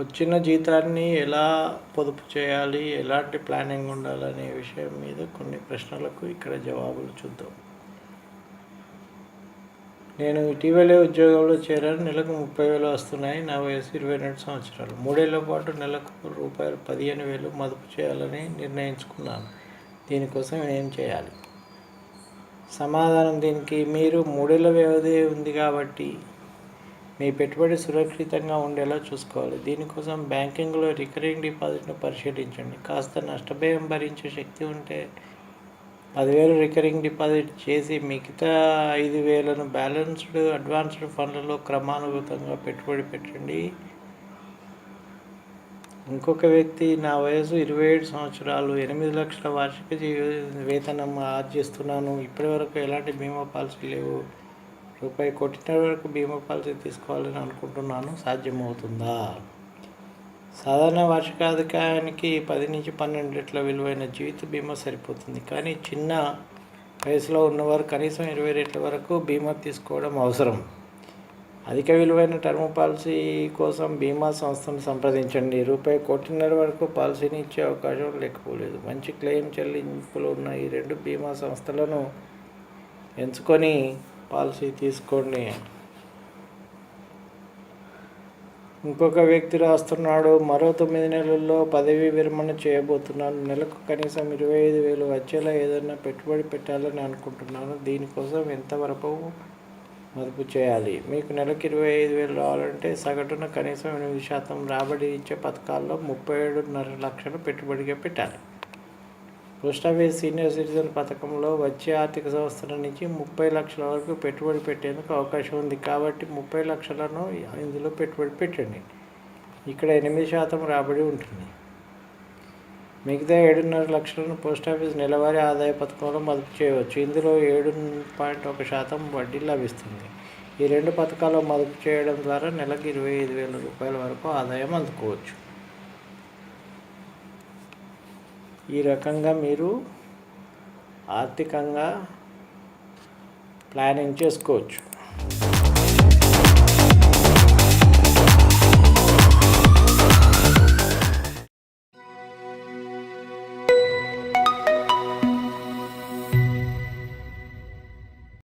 వచ్చిన జీతాన్ని ఎలా పొదుపు చేయాలి, ఎలాంటి ప్లానింగ్ ఉండాలనే విషయం మీద కొన్ని ప్రశ్నలకు ఇక్కడ జవాబులు చూద్దాం. నేను ఇటీవలే ఉద్యోగంలో చేరాను. నెలకు 30,000 వస్తున్నాయి. నా వయసు 22 సంవత్సరాలు. 3 ఏళ్ల పాటు నెలకు రూపాయలు 15,000 మదుపు చేయాలని నిర్ణయించుకున్నాను. దీనికోసం ఏం చేయాలి? సమాధానం దీనికి మీరు 3 ఏళ్ల వ్యవధి ఉంది కాబట్టి మీ పెట్టుబడి సురక్షితంగా ఉండేలా చూసుకోవాలి. దీనికోసం బ్యాంకింగ్లో రికరింగ్ డిపాజిట్ను పరిశీలించండి. కాస్త నష్టభయం భరించే శక్తి ఉంటే 10,000 రికరింగ్ డిపాజిట్ చేసి మిగతా 5,000ను బ్యాలెన్స్డ్ అడ్వాన్స్డ్ ఫండ్లలో క్రమానుగతంగా పెట్టుబడి పెట్టండి. ఇంకొక వ్యక్తి, నా వయసు 27 సంవత్సరాలు, 8 లక్షల వార్షిక వేతనం ఆర్జిస్తున్నాను. ఇప్పటివరకు ఎలాంటి బీమా పాలసీ లేవు. రూపాయి 1,00,00,000 వరకు బీమా పాలసీ తీసుకోవాలని అనుకుంటున్నాను. సాధ్యమవుతుందా? సాధారణ వార్షిక ఆదాయానికి 10 నుంచి 12 రెట్ల విలువైన జీవిత బీమా సరిపోతుంది. కానీ చిన్న వయసులో ఉన్నవారు కనీసం 20 రెట్ల వరకు బీమా తీసుకోవడం అవసరం. అధిక విలువైన టర్మ్ పాలసీ కోసం బీమా సంస్థను సంప్రదించండి. రూపాయి 1,50,00,000 వరకు పాలసీని ఇచ్చే అవకాశం లేకపోలేదు. మంచి క్లెయిమ్ చెల్లింపులు ఉన్న ఈ 2 బీమా సంస్థలను ఎంచుకొని పాలసీ తీసుకోండి. ఇంకొక వ్యక్తి రాస్తున్నాడు, మరో 9 నెలల్లో పదవీ విరమణ చేయబోతున్నాను. నెలకు కనీసం 25,000 వచ్చేలా ఏదైనా పెట్టుబడి పెట్టాలని అనుకుంటున్నాను. దీనికోసం ఎంతవరకు మదుపు చేయాలి? మీకు నెలకు 25,000 రావాలంటే సగటున కనీసం 8% రాబడి ఇచ్చే పథకాల్లో 37.5 లక్షలు పెట్టుబడిగా పెట్టాలి. పోస్టాఫీస్ సీనియర్ సిటిజన్ పథకంలో వచ్చే ఆర్థిక సంవత్సరం నుంచి 30 లక్షల వరకు పెట్టుబడి పెట్టేందుకు అవకాశం ఉంది. కాబట్టి 30 లక్షలను ఇందులో పెట్టుబడి పెట్టండి. ఇక్కడ 8% రాబడి ఉంటుంది. మిగతా 7.5 లక్షలను పోస్టాఫీస్ నెలవారీ ఆదాయ పథకంలో మదుపు చేయవచ్చు. ఇందులో 7.1% వడ్డీ లభిస్తుంది. ఈ 2 పథకాల్లో మదుపు చేయడం ద్వారా నెలకు 25,000 రూపాయల వరకు ఆదాయం అందుకోవచ్చు. ఈ రకంగా మీరు ఆర్థికంగా ప్లానింగ్ చేసుకోవచ్చు.